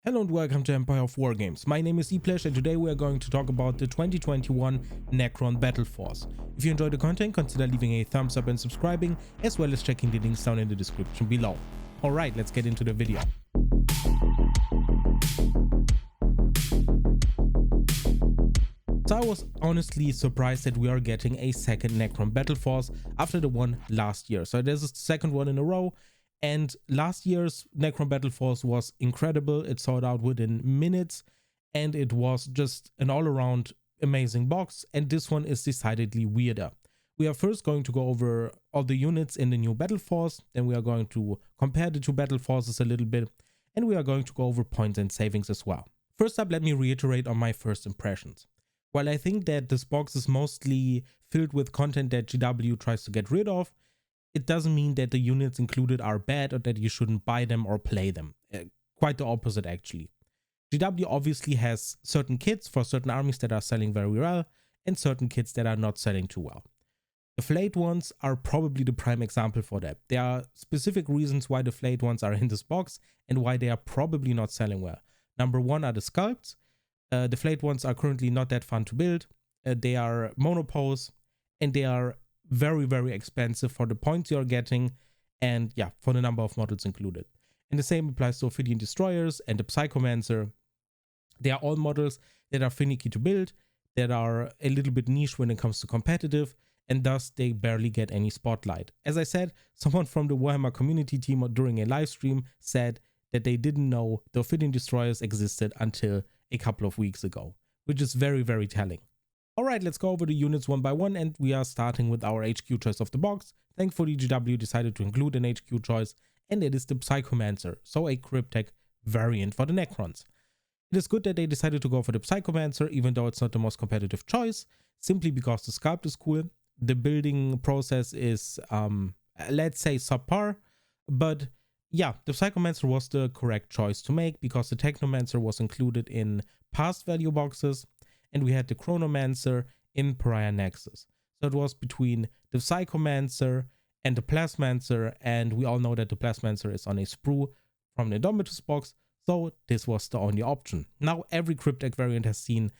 Hello and welcome to Empire of Wargames. My name is ePlesh and today we are going to talk about the 2021 Necron Battleforce. If you enjoyed the content, consider leaving a thumbs up and subscribing, as well as checking the links down in the description below. Alright, let's get into the video. So I was honestly surprised that we are getting a second Necron Battleforce after the one last year. So there's a second one in a row. And last year's Necron Battleforce was incredible. It sold out within minutes and it was just an all-around amazing box. And this one is decidedly weirder. We are first going to go over all the units in the new Battleforce. Then we are going to compare the two Battleforces a little bit. And we are going to go over points and savings as well. First up, let me reiterate on my first impressions. While I think that this box is mostly filled with content that GW tries to get rid of, it doesn't mean that the units included are bad or that you shouldn't buy them or play them. Quite the opposite actually. GW obviously has certain kits for certain armies that are selling very well and certain kits that are not selling too well. The flayed ones are probably the prime example for that. There are specific reasons why the flayed ones are in this box and why they are probably not selling well. Number one are the sculpts. The flayed ones are currently not that fun to build. They are monopose and they are very expensive for the points you're getting and yeah, for the number of models included. And the same applies to Ophidian Destroyers and the Psychomancer. They are all models that are finicky to build, that are a little bit niche when it comes to competitive, and thus they barely get any spotlight. As I said, someone from the Warhammer community team during a live stream said that they didn't know the Ophidian Destroyers existed until a couple of weeks ago, which is very telling. Alright, let's go over the units one by one, and we are starting with our HQ choice of the box. Thankfully, GW decided to include an HQ choice, and it is the Psychomancer, so a Cryptek variant for the Necrons. It is good that they decided to go for the Psychomancer, even though it's not the most competitive choice, simply because the sculpt is cool. The building process is, let's say, subpar, but yeah, the Psychomancer was the correct choice to make because the Technomancer was included in past value boxes, and we had the Chronomancer in Pariah Nexus. So it was between the Psychomancer and the Plasmancer, and we all know that the Plasmancer is on a sprue from the Indomitus box, so this was the only option. Now every Cryptek variant has seen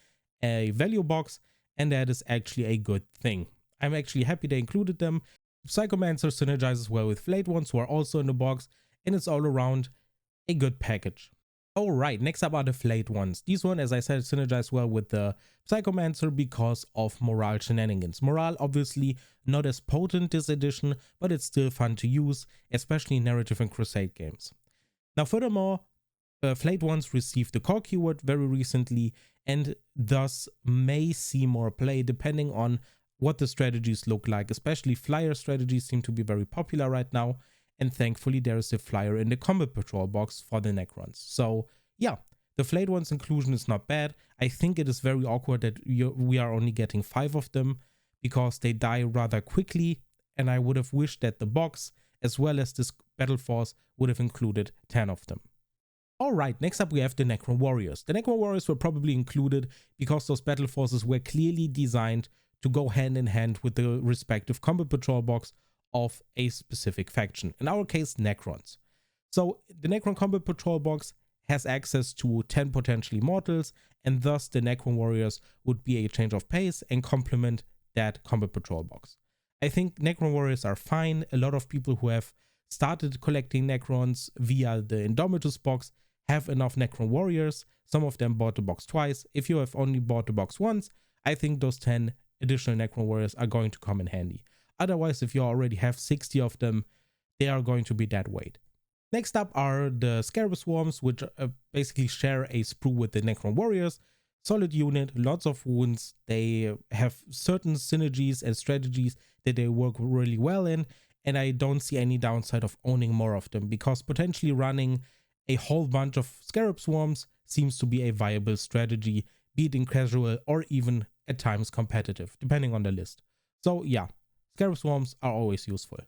a value box, and that is actually a good thing. I'm actually happy they included them. Psychomancer synergizes well with flayed ones who are also in the box, and it's all around a good package. Alright, next up are the flayed ones. These one, as I said, synergize well with the Psychomancer because of morale shenanigans. Morale obviously not as potent this edition, but it's still fun to use, especially in narrative and crusade games. Now furthermore, flayed ones received the core keyword very recently and thus may see more play depending on what the strategies look like. Especially flyer strategies seem to be very popular right now. And thankfully there is a flyer in the combat patrol box for the Necrons. So yeah, the flayed ones inclusion is not bad. I think it is very awkward that we are only getting 5 of them because they die rather quickly, and I would have wished that the box as well as this Battleforce would have included 10 of them. Alright, next up we have the Necron Warriors. The Necron Warriors were probably included because those Battleforces were clearly designed to go hand in hand with the respective combat patrol box of a specific faction, in our case Necrons. So the Necron Combat Patrol box has access to 10 potentially mortals, and thus the Necron Warriors would be a change of pace and complement that Combat Patrol box. I think Necron Warriors are fine. A lot of people who have started collecting Necrons via the Indomitus box have enough Necron Warriors. Some of them bought the box twice. If you have only bought the box once, I think those 10 additional Necron Warriors are going to come in handy. Otherwise, if you already have 60 of them, they are going to be that weight. Next up are the SCARABS swarms, which basically share a sprue with the Necron Warriors. Solid unit, lots of wounds. They have certain synergies and strategies that they work really well in, and I don't see any downside of owning more of them because potentially running a whole bunch of SCARABS swarms seems to be a viable strategy, be it in casual or even at times competitive, depending on the list. So yeah, SCARABS swarms are always useful.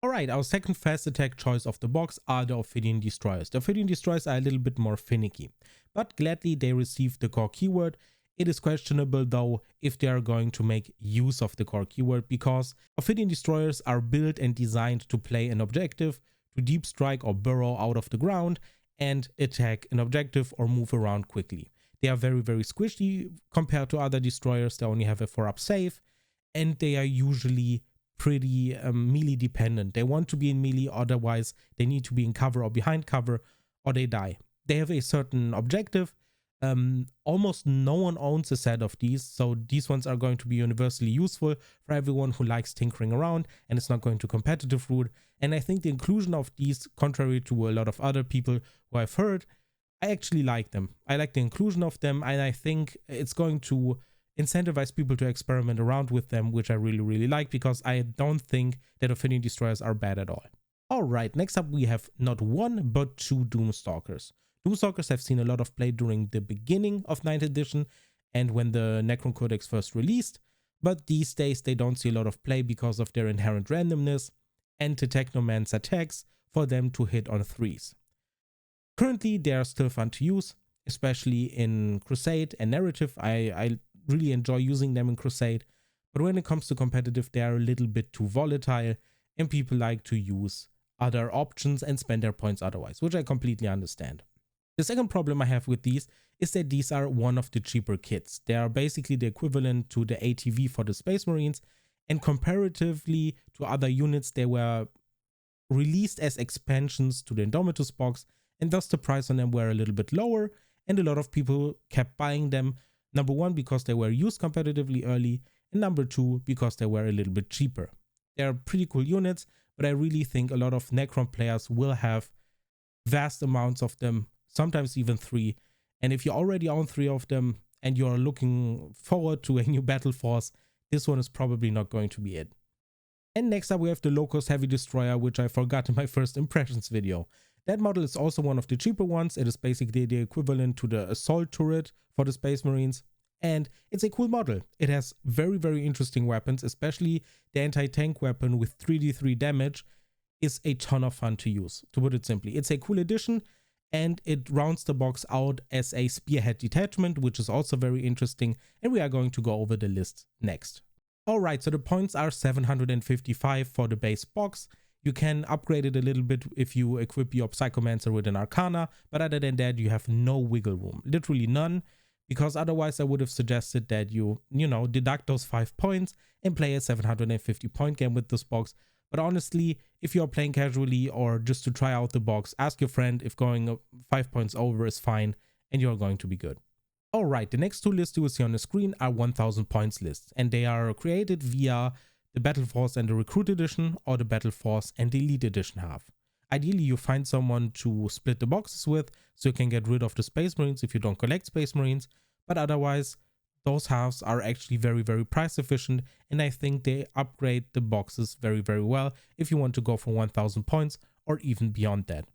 Alright, our second fast attack choice of the box are the Ophidian Destroyers. The Ophidian Destroyers are a little bit more finicky, but gladly they received the core keyword. It is questionable though if they are going to make use of the core keyword because Ophidian Destroyers are built and designed to play an objective, to deep strike or burrow out of the ground, and attack an objective or move around quickly. They are very, very squishy compared to other destroyers. They only have a 4-up save, and they are usually pretty melee dependent. They want to be in melee, otherwise they need to be in cover or behind cover, or they die. They have a certain objective. Almost no one owns a set of these, so these ones are going to be universally useful for everyone who likes tinkering around, and it's not going to competitive route. And I think the inclusion of these, contrary to a lot of other people who I've heard, I actually like them. I like the inclusion of them, and I think it's going to incentivize people to experiment around with them, which I really, really like, because I don't think that Affinity Destroyers are bad at all. Alright, next up we have not one, but 2 Doomstalkers. Doomstalkers have seen a lot of play during the beginning of 9th edition and when the Necron Codex first released, but these days they don't see a lot of play because of their inherent randomness and the Technomancer tags for them to hit on 3s. Currently they are still fun to use, especially in Crusade and Narrative. I really enjoy using them in Crusade, but when it comes to competitive they are a little bit too volatile and people like to use other options and spend their points otherwise, which I completely understand. The second problem I have with these is that these are one of the cheaper kits. They are basically the equivalent to the ATV for the Space Marines, and comparatively to other units they were released as expansions to the Indomitus box, and thus the price on them were a little bit lower, and a lot of people kept buying them. Number one, because they were used competitively early, and number two, because they were a little bit cheaper. They are pretty cool units, but I really think a lot of Necron players will have vast amounts of them, sometimes even 3. And if you already own 3 of them and you're looking forward to a new Battleforce, this one is probably not going to be it. And next up we have the Locust Heavy Destroyer, which I forgot in my first impressions video. That model is also one of the cheaper ones. It is basically the equivalent to the assault turret for the Space Marines, and it's a cool model. It has very, very interesting weapons, especially the anti-tank weapon with 3d3 damage is a ton of fun to use, to put it simply. It's a cool addition, and it rounds the box out as a spearhead detachment, which is also very interesting, and we are going to go over the list next. Alright, so the points are 755 for the base box. You can upgrade it a little bit if you equip your Psychomancer with an Arcana, but other than that you have no wiggle room, literally none, because otherwise I would have suggested that you deduct those 5 points and play a 750 point game with this box. But honestly, if you're playing casually or just to try out the box, ask your friend if going 5 points over is fine and you're going to be good. Alright, the next 2 lists you will see on the screen are 1000 points lists, and they are created via the Battleforce and the Recruit Edition, or the Battleforce and the Elite Edition half. Ideally you find someone to split the boxes with, so you can get rid of the Space Marines if you don't collect Space Marines, but otherwise those halves are actually very, very price efficient, and I think they upgrade the boxes very, very well if you want to go for 1000 points or even beyond that.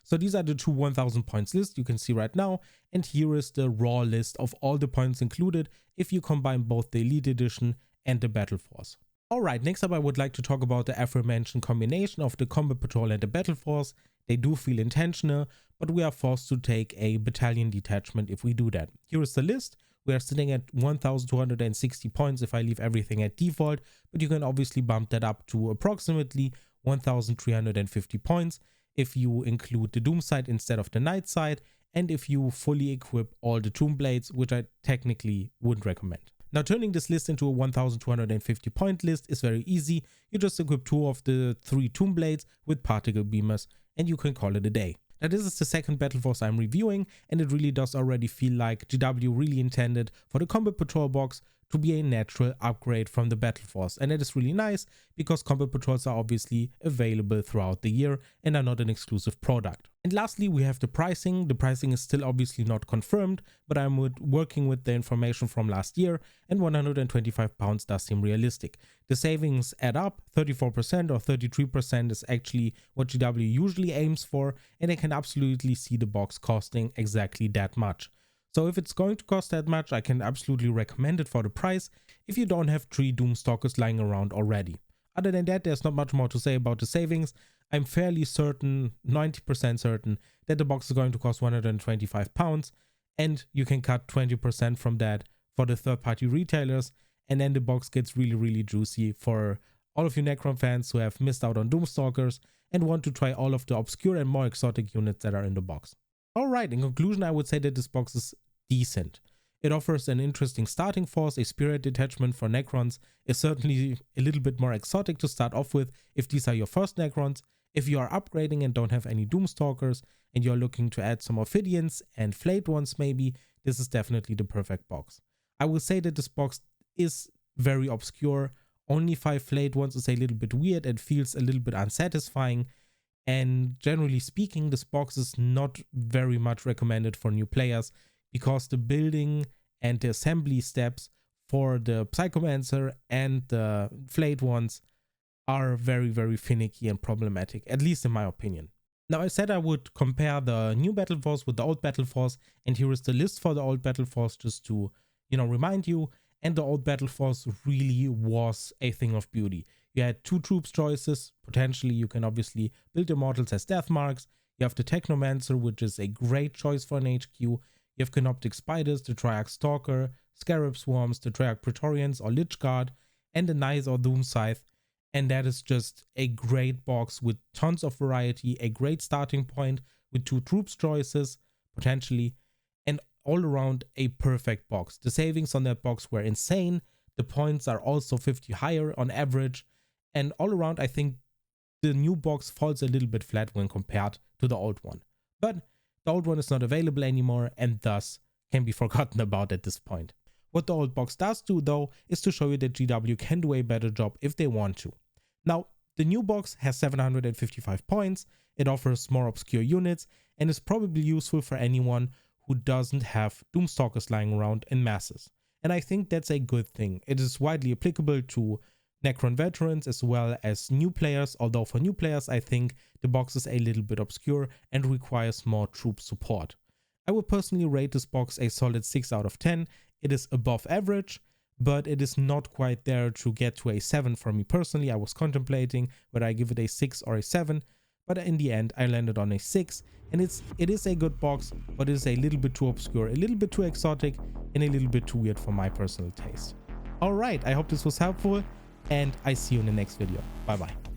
So these are the 2 1000 points lists you can see right now, and here is the raw list of all the points included if you combine both the Elite Edition and the Battleforce. Alright, next up I would like to talk about the aforementioned combination of the Combat Patrol and the Battleforce. They do feel intentional, but we are forced to take a battalion detachment if we do that. Here is the list. We are sitting at 1260 points if I leave everything at default, but you can obviously bump that up to approximately 1350 points if you include the Doom side instead of the Night side, and if you fully equip all the Tomb Blades, which I technically wouldn't recommend. Now, turning this list into a 1250 point list is very easy. You just equip 2 of the 3 Tomb Blades with particle beamers and you can call it a day. Now, this is the second Battleforce I'm reviewing, and it really does already feel like GW really intended for the Combat Patrol box to be a natural upgrade from the Battleforce, and that is really nice because Combat Patrols are obviously available throughout the year and are not an exclusive product. And lastly, we have the pricing. The pricing is still obviously not confirmed, but I'm working with the information from last year, and £125 does seem realistic. The savings add up. 34% or 33% is actually what GW usually aims for, and I can absolutely see the box costing exactly that much. So if it's going to cost that much, I can absolutely recommend it for the price if you don't have 3 Doomstalkers lying around already. Other than that, there's not much more to say about the savings. I'm fairly certain, 90% certain, that the box is going to cost £125, and you can cut 20% from that for the third-party retailers, and then the box gets really, really juicy for all of you Necron fans who have missed out on Doomstalkers and want to try all of the obscure and more exotic units that are in the box. Alright, in conclusion, I would say that this box is decent. It offers an interesting starting force. A spirit detachment for Necrons is certainly a little bit more exotic to start off with if these are your first Necrons. If you are upgrading and don't have any Doomstalkers and you're looking to add some Ophidians and Flayed ones maybe, this is definitely the perfect box. I will say that this box is very obscure. Only 5 Flayed ones is a little bit weird and feels a little bit unsatisfying. And generally speaking, this box is not very much recommended for new players because the building and the assembly steps for the Psychomancer and the Flayed ones are very, very finicky and problematic, at least in my opinion. Now, I said I would compare the new Battleforce with the old Battleforce, and here is the list for the old Battleforce just to, remind you. And the old Battleforce really was a thing of beauty. You had 2 troops choices. Potentially, you can obviously build your models as death marks. You have the Technomancer, which is a great choice for an HQ. You have Canoptic Spiders, the Triarch Stalker, Scarab Swarms, the Triarch Praetorians or Lich Guard, and the Nice or Doom Scythe. And that is just a great box with tons of variety, a great starting point with 2 troops choices, potentially, and all around a perfect box. The savings on that box were insane. The points are also 50 higher on average. And all around, I think the new box falls a little bit flat when compared to the old one. But the old one is not available anymore and thus can be forgotten about at this point. What the old box does do though is to show you that GW can do a better job if they want to. Now, the new box has 755 points, it offers more obscure units and is probably useful for anyone who doesn't have Doomstalkers lying around in masses. And I think that's a good thing. It is widely applicable to Necron veterans as well as new players, although for new players I think the box is a little bit obscure and requires more troop support. I would personally rate this box a solid 6 out of 10. It is above average, but it is not quite there to get to a 7 for me personally. I was contemplating whether I give it a 6 or a 7, but in the end I landed on a 6, and it is a good box, but it is a little bit too obscure, a little bit too exotic, and a little bit too weird for my personal taste. Alright, I hope this was helpful, and I see you in the next video. Bye bye.